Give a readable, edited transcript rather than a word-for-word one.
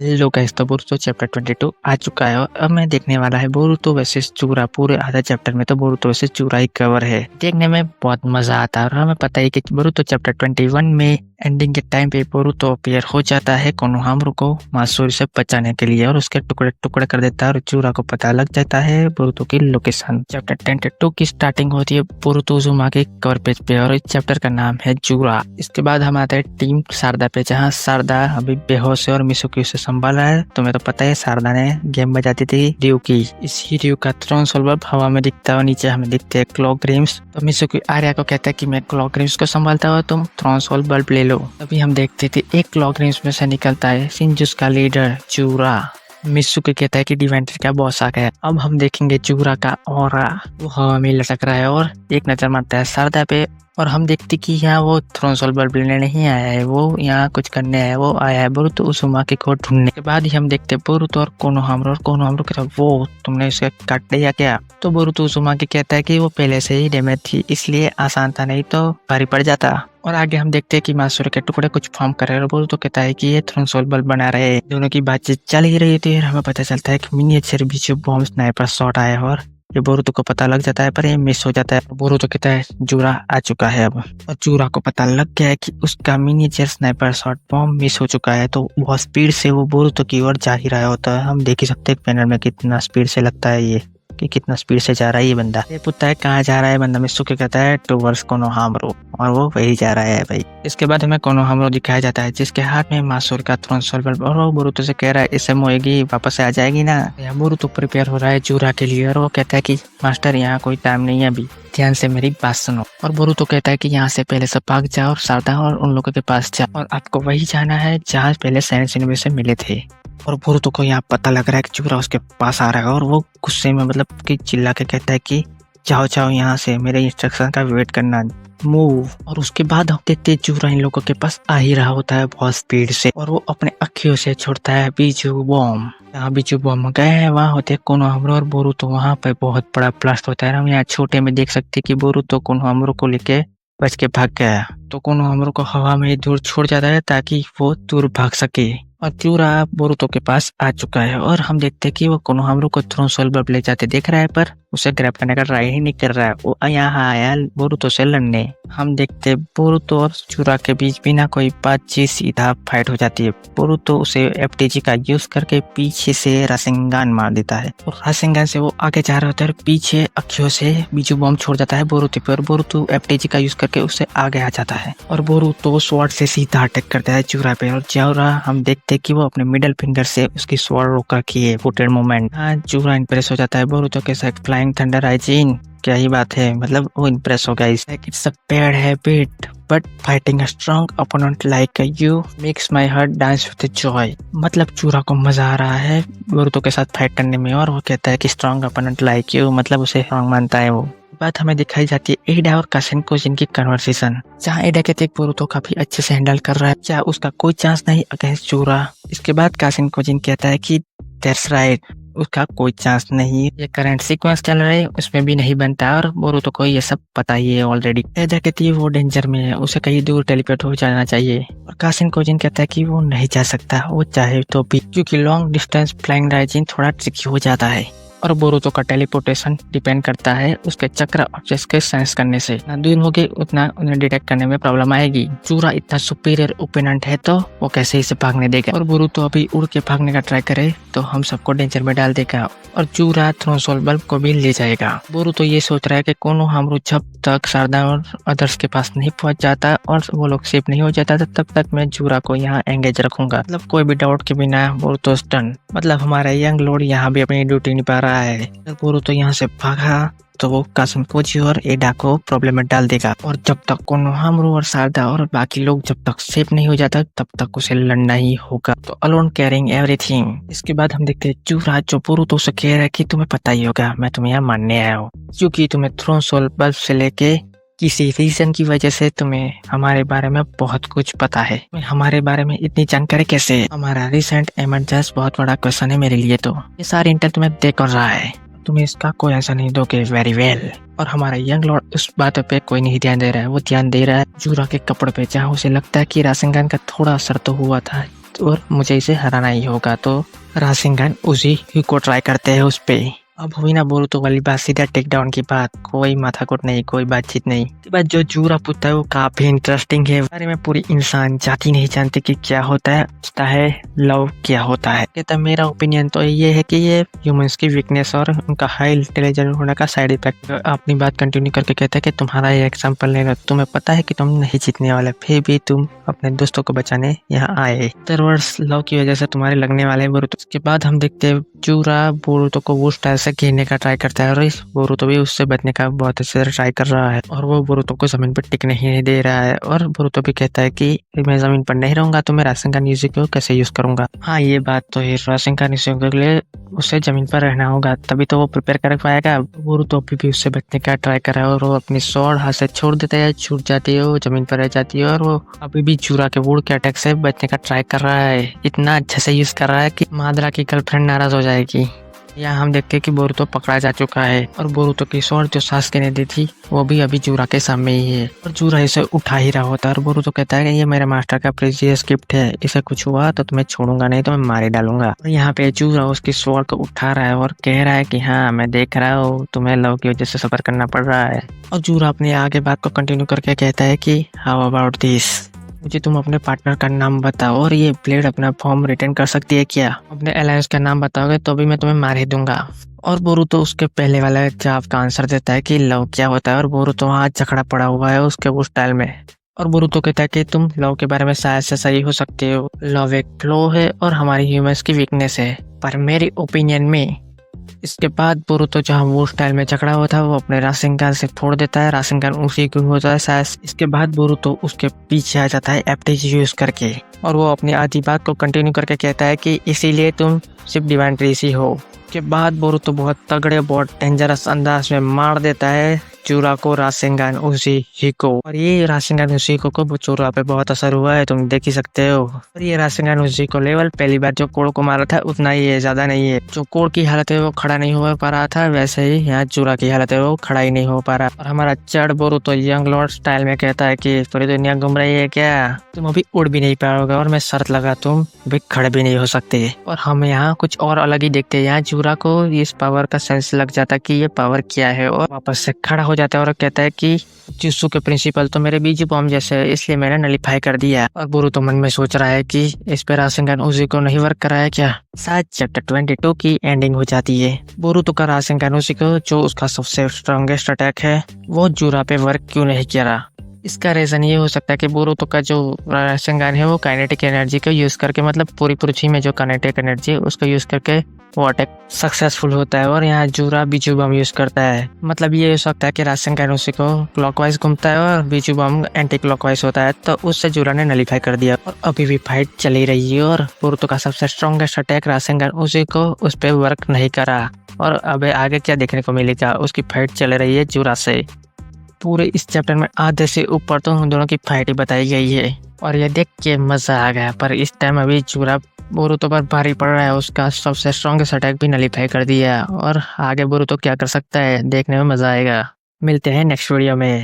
Hello guys, तो Boruto chapter 22 आ चुका है और अब मैं देखने वाला है बोरुतो वर्सेस चूरा। पूरे आधा चैप्टर में तो बोरुतो वर्सेस चूरा ही कवर है। देखने में बहुत मजा आता है और हमें पता है कि बोरुतो चैप्टर 21 में एंडिंग के टाइम पे बोरुतो अपीयर हो जाता है कोनोहामारू को मात्सुरी से बचाने के लिए और उसके टुकड़े टुकड़े कर देता है और चूरा को पता लग जाता है बोरुतो की लोकेशन। चैप्टर 22 की स्टार्टिंग होती है बोरुतो उज़ुमा के कवर पेज पे और इस चैप्टर का नाम है चूरा। इसके बाद हम आते हैं टीम शारदा पे, जहाँ शारदा अभी बेहोश है और मिसुकी उसे संभाला है। तुम्हें तो पता है शारदा ने गेम बजाती थी रयू की। इसी रयू का थ्रोन सोल बल्ब हवा में दिखता है और नीचे हमें दिखते हैं क्लॉक रिम्स। तो मिसुकी आर्या को कहता है कि मैं क्लॉक रिम्स को संभालता हूँ, तुम थ्रोन सोल बल्ब ले लो। तभी हम देखते थे एक क्लॉक रिम्स में से निकलता है शिनजुस का लीडर चूरा। मिसुकी कहता है कि डिवेंटर का बॉस आ गया। अब हम देखेंगे चूरा का ऑरा, वो हवा में लटक रहा है और एक नजर मारता है शारदा पे और हम देखते कि यहाँ वो थ्रोन सोल बल्ब लेने नहीं आया है, वो यहाँ कुछ करने आया है। वो आया है बोरुतो उज़ुमा की को ढूंढने। के बाद ही हम देखते बोरुतो और कोनोहामारू कहता है वो तुमने इसे काट दिया क्या? तो बोरुतो उज़ुमा की कहता है कि वो पहले से ही डैमेज थी इसलिए आसान था, नहीं तो भारी पड़ जाता। और आगे हम देखते हैं कि मात्सुरी के टुकड़े कुछ फॉर्म कर रहे हैं और बोरुतो कहता है कि ये थ्रोन सोल बल्ब बना रहे हैं। दोनों की बातचीत चल ही रही थी और हमें पता चलता है कि मिनिएचर बीच बॉम्ब स्नाइपर शॉट आया और ये बोरुतो को पता लग जाता है पर ये मिस हो जाता है। बोरुतो कहता है चूरा आ चुका है अब, और चूरा को पता लग गया है कि उसका miniature sniper shot bomb miss हो चुका है। तो बहुत स्पीड से वो बोरुतो की ओर जा ही रहा होता है। हम देख ही सकते हैं पैनल में कितना स्पीड से लगता है ये, कि कितना स्पीड से जा रहा है ये बंदा। ये पूछता है कहाँ जा रहा है बंदा, मिसुकी कहता है टुवर्ड्स कोनोहामारू, और वो वही जा रहा है भाई। इसके बाद हमें कोनोहामारू दिखाया जाता है जिसके हाथ में मात्सुरी का थ्रोन सोल बल्ब, और वो बोरुतो से कह रहा है इससे मोएगी वापस आ जाएगी ना। यहाँ बोरुतो प्रिपेयर हो रहा है चूरा के लिए और वो कहता है कि मास्टर यहाँ कोई टाइम नहीं है, अभी ध्यान से मेरी बात सुनो। और बोरुतो कहता है कि यहाँ से पहले से भाग जाओ और शारदा और उन लोगों के पास जाओ और आपको वही जाना है जहाँ पहले सैनिक से मिले थे। और बोरुतो को यहाँ पता लग रहा है कि चूरा उसके पास आ रहा है और वो गुस्से में मतलब कि चिल्ला के कहता है कि जाओ जाओ यहाँ से, मेरे इंस्ट्रक्शन का वेट करना, मूव। और उसके बाद हम देखते हैं चूरा इन लोगों के पास आ ही रहा होता है बहुत स्पीड से और वो अपने अखियों से छोड़ता है बीजू बॉम्ब। यहाँ बीजू बॉम्ब गए हैं, वहाँ होते हैं कोनोहामारू और बोरुतो। वहाँ पे बहुत बड़ा ब्लास्ट होता है। हम यहाँ छोटे में देख सकते हैं कि बोरुतो कोनोहामारू को लेके बच के भाग गया, तो कोनोहामारू को हवा में दूर छोड़ जाता है ताकि वो दूर भाग सके। और चूरा बोरुतो के पास आ चुका है और हम देखते हैं कि वो कोनोहामारू को थ्रोन सोल बल्ब ले जाते देख रहा है पर उसे ग्रैब करने का ट्राई ही नहीं कर रहा है। वो यहाँ आया बोरुतो से लड़ने। हम देखते बोरुतो और चूरा के बीच बिना कोई बातचीत सीधा फाइट हो जाती है। बोरुतो उसे एफटीजी का यूज करके पीछे से रासेंगान मार देता है और रासेंगान से वो आगे जा रहा होता है और पीछे अखियों से बीजू बॉम्ब छोड़ जाता है बोरुतो पे और बोरुतो एफटीजी का यूज करके उससे आगे आ जाता है और बोरुतो स्वॉर्ड से सीधा अटैक करता है चूरा पे। और चूरा हम देखते कि वो अपने मिडल फिंगर से उसकी स्वॉर्ड रोक रखी है फुटेड मोमेंट। चूरा इंप्रेस हो जाता है बोरुतो के साथ फ्लाइंग थंडर आइजिन, क्या ही बात है, मतलब वो इंप्रेस हो गया। It's a bad habit but fighting a strong opponent like you makes my heart dance with Joy. मतलब चूरा को मजा आ रहा है बोरुतो के साथ फाइट करने में और वो कहता है कि स्ट्रॉन्ग ओपोनेंट लाइक यू, मतलब उसे स्ट्रॉन्ग मानता है वो। बात हमें दिखाई जाती है एडा और कासिनको जिनकी कन्वर्सेशन, जहाँ एडा कहते हैं बोरुतो काफी अच्छे से हैंडल कर रहा है, क्या उसका कोई चांस नहीं अगेंस्ट चूरा। इसके बाद कासिनको जिन कहता है कि दैट्स राइट, उसका कोई चांस नहीं, ये करंट सीक्वेंस चल रहा है उसमें भी नहीं बनता और बोरुतो को ये सब पता ही है ऑलरेडी। एडा कहती है वो डेंजर में है, उसे कहीं दूर टेलीपोर्ट हो जाना चाहिए। और कासिनको जिन कहता है कि वो नहीं जा सकता, वो चाहे तो भी, क्योंकि लॉन्ग डिस्टेंस फ्लाइंग राइजिन थोड़ा ट्रिकी हो जाता है और बोरुतो का टेलीपोर्टेशन डिपेंड करता है उसके चक्र ऑब्जेक्ट्स के सेंस करने से। जितना दूर होगे उतना उन्हें डिटेक्ट करने में प्रॉब्लम आएगी। चूरा इतना सुपीरियर ओपोनेंट है तो वो कैसे इसे भागने देगा, और बोरुतो अभी उड़ के भागने का ट्राई करे तो हम सबको डेंजर में डाल देगा और चूरा थ्रोन सोल बल्ब को भी ले जाएगा। बोरुतो ये सोच रहा है कि कोनोहामारू जब तक शारदा और अदर्स के पास नहीं पहुंच जाता और वो लोग सेफ नहीं हो जाता तब तक मैं चूरा को यहाँ एंगेज रखूंगा। मतलब कोई भी डाउट के बिना बोरुतो स्टन, मतलब हमारा यंग लॉर्ड यहाँ भी अपनी ड्यूटी निभा रहा है। बोरुतो यहाँ से भागा तो वो कासिनको जी और एडा को प्रॉब्लम में डाल देगा और जब तक कोनोहामारू और शारदा और बाकी लोग जब तक सेफ नहीं हो जाता तब तक उसे लड़ना ही होगा। तो अलोन कैरिंग एवरीथिंग। इसके बाद हम देखते हैं चूरा जो बोरुतो से कह रहा है कि तुम्हें पता ही होगा मैं तुम्हें यहाँ मानने आया हूँ, क्योंकि तुम्हें थ्रोन सोल बल्ब से लेके किसी रीजन की वजह से तुम्हें हमारे बारे में बहुत कुछ पता है। हमारे बारे में इतनी जानकारी कैसे? हमारा रिसेंट एमरजेंस बहुत बड़ा क्वेश्चन है मेरे लिए। तो ये सारी इंटर तुम्हें देख रहा है, तुम्हें इसका कोई आंसर नहीं दोगे, वेरी वेल। और हमारा यंग लॉर्ड उस बात पे कोई नहीं ध्यान दे रहा है, वो ध्यान दे रहा है चूरा के कपड़े पे, जहाँ उसे लगता है कि रासेंगान का थोड़ा असर तो हुआ था और मुझे इसे हराना ही होगा। तो राशिंगन उसी को ट्राई करते हैं उस पे। अब हुई ना बोरुतो वाली बात, सीधा टेक डाउन की बात, कोई माथाकुट नहीं, कोई बातचीत नहीं। इसके बाद जो जूरा पुता है वो काफी इंटरेस्टिंग है। बारे में पूरी इंसान जाति नहीं जानती कि क्या होता है लव क्या होता है। कहता मेरा ओपिनियन तो ये है कि ये ह्यूमंस की वीकनेस और उनका हाई इंटेलिजेंट होने का साइड इफेक्ट। अपनी बात कंटिन्यू करके कहता है कि तुम्हारा ये एग्जाम्पल ले लो, तुम्हें पता है कि तुम नहीं जीतने वाले, फिर भी तुम अपने दोस्तों को बचाने यहाँ आए। वर्ष लव की वजह से तुम्हारे लगने वाले बोरुतो। उसके बाद हम देखते हैं जूरा बोरुतो को वो स्टाइल से घेरने का ट्राई करता है और इस बोरुतो भी उससे बचने का बहुत अच्छे से ट्राई कर रहा है और वो बोरुतो को जमीन पर टिकने ही नहीं दे रहा है। और बोरुतो भी कहता है कि मैं जमीन पर नहीं रहूंगा तो मैं राशिंगन यूजी को कैसे यूज करूंगा। हाँ ये बात तो है, राशिंगन यूजी के लिए उसे जमीन पर रहना होगा, तभी तो वो प्रिपेयर कर पाएगा। बोरुतो अभी भी उससे बचने का ट्राई कर रहा है और वो अपनी स्वॉर्ड हाथ से छोड़ देता है, छूट जाती है, वो जमीन पर रह जाती है और वो अभी भी जूरा के वुड के अटैक से बचने का ट्राई कर रहा है। इतना अच्छा से यूज कर रहा है कि माद्रा की गर्लफ्रेंड नाराज हो जाएगी। यहाँ हम देखते हैं कि बोरुतो पकड़ा जा चुका है और बोरुतो की स्वॉर्ड जो सास्के ने दी थी वो भी अभी जूरा के सामने ही है और जूरा इसे उठा ही रहा होता है और बोरुतो कहता है कि ये मेरे मास्टर का प्रीशियस गिफ्ट है, इसे कुछ हुआ तो तुम्हें छोड़ूंगा नहीं तो मैं मार ही डालूंगा। और यहाँ पे जूरा उसकी स्वॉर्ड को उठा रहा है और कह रहा है कि हाँ मैं देख रहा हूँ तुम्हें लव की वजह से सफर करना पड़ रहा है। और जूरा अपनी आगे बात को कंटिन्यू करके कहता है कि हाउ अबाउट दिस, मुझे तुम अपने पार्टनर का नाम बताओ और ये ब्लेड अपना फॉर्म रिटर्न कर सकती है क्या? अपने अलायंस का नाम बताओगे तो भी मैं तुम्हें मार ही दूंगा। और बोरुतो उसके पहले वाला जवाब का आंसर देता है कि लव क्या होता है और बोरुतो वहाँ झगड़ा पड़ा हुआ है उसके वो स्टाइल में। और बोरुतो कहता है कि तुम लव के बारे में शायद से सही हो सकते हो, लव एक फ्लो है और हमारी ह्यूमंस की वीकनेस है, पर मेरी ओपिनियन में। इसके बाद बोरुतो जहाँ वो स्टाइल में झगड़ा हुआ था वो अपने राशिंगन से फोड़ देता है, राशिंगन उसी को होता है शायद। इसके बाद बोरुतो उसके पीछे आ जाता है एप्टीज यूज करके और वो अपनी आधी बात को कंटिन्यू करके कहता है कि इसीलिए तुम सिर्फ डिवाइन ट्रीसी हो। के बाद बोरुतो बहुत तगड़े बहुत डेंजरस अंदाज में मार देता है जूरा को राशिंगन उशिको। और ये राशिंगन उशिको को जूरा पे बहुत असर हुआ है, तुम देख ही सकते हो। और ये राशिंगन उशिको लेवल पहली बार जो कोड़ को मारा था उतना ही है, ज्यादा नहीं है। जो कोड़ की हालत है वो खड़ा नहीं हो पा रहा था, वैसे ही यहाँ जूरा की हालत है वो खड़ा ही नहीं हो पा रहा। और हमारा चढ़ बोरुतो यंग लॉर्ड स्टाइल में कहता है कि पूरी दुनिया घूम रही है क्या, तुम अभी उड़ भी नहीं पाओगे और मैं शर्त लगा तुम अभी खड़े भी नहीं हो सकते। और हम यहाँ कुछ और अलग ही देखते हैं, यहाँ जूरा को इस पावर का सेंस लग जाता कि ये पावर क्या है और वापस से खड़ा हो जाता है और कहता है कि जुत्सु के प्रिंसिपल तो मेरे बीजी बॉम्ब जैसे है, इसलिए मैंने नलीफाई कर दिया। और बोरुतो मन में सोच रहा है कि इस पे राशिंगन उशिको नहीं वर्क कर रहा है क्या। शायद चैप्टर 22 की एंडिंग हो जाती है। बोरुतो का राशिंगन उशिको जो उसका सबसे स्ट्रॉन्गेस्ट अटैक है वो जूरा पे वर्क क्यों नहीं किया रहा। इसका रीजन ये हो सकता है कि बोरुतो का जो राशिंगन है वो काइनेटिक एनर्जी को यूज करके, मतलब पूरी पृथ्वी में जो काइनेटिक एनर्जी है उसको यूज करके वो अटैक सक्सेसफुल होता है। और यहाँ जूरा बीजू बम यूज करता है, मतलब ये हो सकता है कि राशिंगन उशिको क्लॉकवाइज घूमता है और बीजू बम एंटी क्लॉकवाइज होता है, तो उससे जूरा ने नलीफाई कर दिया। और अभी भी फाइट चली रही है और बोरुतो का सबसे स्ट्रॉन्गेस्ट अटैक राशिंगन उशिको उस पर वर्क नहीं करा। और अब आगे क्या देखने को मिलेगा, उसकी फाइट चल रही है जूरा से। पूरे इस चैप्टर में आधे से ऊपर तो उन दोनों की फाइट ही बताई गई है और ये देख के मजा आ गया। पर इस टाइम अभी जूरा बोरुतो पर भारी पड़ रहा है, उसका सबसे स्ट्रॉन्गेस्ट अटैक भी नलीफाई कर दिया और आगे बोरुतो क्या कर सकता है देखने में मजा आएगा। मिलते हैं नेक्स्ट वीडियो में।